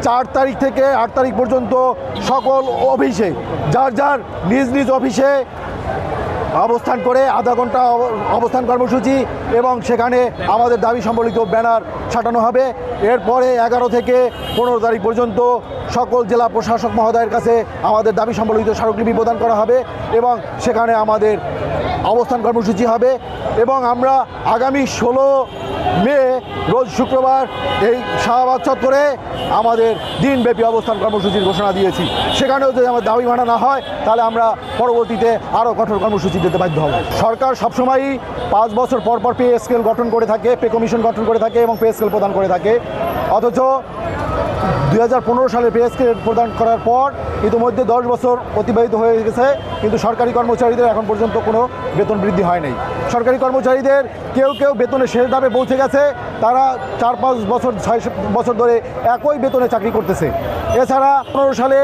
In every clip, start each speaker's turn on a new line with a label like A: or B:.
A: 4 তারিখ থেকে 8 তারিখ পর্যন্ত সকল অফিসে যার যার নিজ নিজ অফিসে অবস্থান করে আধা ঘন্টা অবস্থান কর্মসূচি এবং সেখানে আমাদের দাবি সম্বলিত ব্যানার ছাটানো হবে। এরপরে 11 থেকে 15 তারিখ পর্যন্ত সকল জেলা প্রশাসক মহোদয়ের কাছে আমাদের দাবি সম্বলিত স্মারকলিপি প্রদান করা হবে এবং সেখানে আমাদের অবস্থান কর্মসূচি হবে। এবং আমরা আগামী 16 মে রোজ শুক্রবার এই শাহবাগ চত্বরে আমাদের দিনব্যাপী অবস্থান কর্মসূচির ঘোষণা দিয়েছি। সেখানেও যদি আমার দাবি মানা না হয় তাহলে আমরা পরবর্তীতে আরও কঠোর কর্মসূচি দিতে বাধ্য হব। সরকার সবসময়ই 5 বছর পর পর পে স্কেল গঠন করে থাকে, পে কমিশন গঠন করে থাকে এবং পে স্কেল প্রদান করে থাকে। অথচ 2015 সালে পে স্কেল প্রদান করার পর ইতিমধ্যে 10 বছর অতিবাহিত হয়ে গেছে, কিন্তু সরকারি কর্মচারীদের এখন পর্যন্ত কোনো বেতন বৃদ্ধি হয় নাই। সরকারি কর্মচারীদের কেউ কেউ বেতনের শেষ ধাপে পৌঁছে গেছে, তারা 4-5 বছর 6 বছর ধরে একই বেতনে চাকরি করতেছে। এছাড়া 15 সালে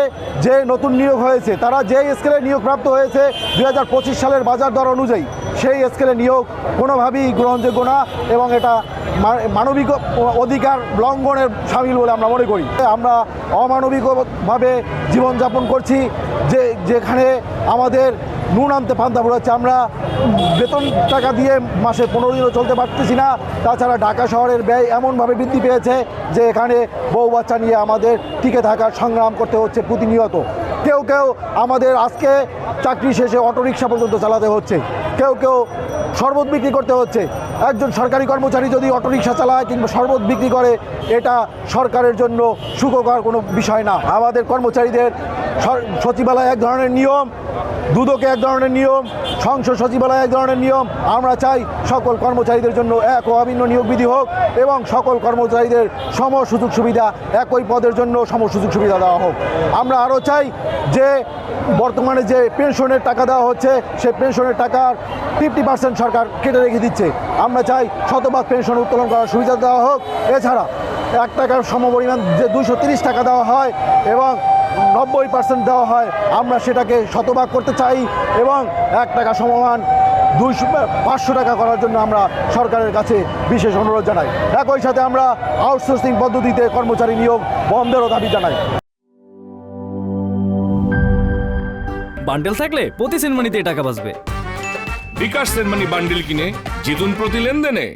A: যে নতুন নিয়োগ হয়েছে তারা যে স্কেলে নিয়োগপ্রাপ্ত হয়েছে 2025 সালের বাজার দর অনুযায়ী সেই স্কেলে নিয়োগ কোনোভাবেই গ্রহণযোগ্য না এবং এটা মানবিক অধিকার লঙ্ঘনের সামিল বলে আমরা মনে করি। আমরা অমানবিকভাবে জীবনযাপন করছি, যেখানে আমাদের নুন আনতে পান্তা ফুরাচ্ছে। আমরা বেতন টাকা দিয়ে মাসে 15 দিনও চলতে পারতেছি না। তাছাড়া ঢাকা শহরের ব্যয় এমনভাবে বৃদ্ধি পেয়েছে যে এখানে বউ বাচ্চা নিয়ে আমাদের টিকে থাকার সংগ্রাম করতে হচ্ছে প্রতিনিয়ত। কেউ কেউ আমাদের আজকে চাকরি শেষে অটোরিকশা পর্যন্ত চালাতে হচ্ছে, কেউ কেউ শরবত বিক্রি করতে হচ্ছে। একজন সরকারি কর্মচারী যদি অটোরিকশা চালায় কিংবা শরবত বিক্রি করে এটা সরকারের জন্য সুখকর কোনো বিষয় না। আমাদের কর্মচারীদের সচিবালয় এক ধরনের নিয়ম, দুদকে এক ধরনের নিয়ম, সংসদ সচিবালয় এক ধরনের নিয়ম। আমরা চাই সকল কর্মচারীদের জন্য এক ও অভিন্ন নিয়োগ বিধি হোক এবং সকল কর্মচারীদের সম সুযোগ সুবিধা, একই পদের জন্য সম সুযোগ সুবিধা দেওয়া হোক। আমরা আরও চাই যে বর্তমানে যে পেনশনের টাকা দেওয়া হচ্ছে সেই পেনশনের টাকার 50% সরকার কেটে রেখে দিচ্ছে। আমরা চাই শতভাগ পেনশন উত্তোলন করার সুবিধা দেওয়া হোক। এছাড়া 1 টাকার সমপরিমাণ যে 230 টাকা দেওয়া হয় এবং 90% দেওয়া হয়, আমরা সেটাকে শতভাগ করতে চাই এবং 1 টাকা সমমান 500 টাকা করার জন্য আমরা সরকারের কাছে বিশেষ অনুরোধ জানাই। একই সাথে আমরা আউটসোর্সিং পদ্ধতিতে কর্মচারী নিয়োগ বন্ধেরও দাবি জানাই।
B: বান্ডেল থাকলে প্রতি সেনমানিতে টাকা বাঁচবে।
C: বিকাশ সেনমানি বান্ডিল কিনে জিতুন প্রতি লেনদেনে।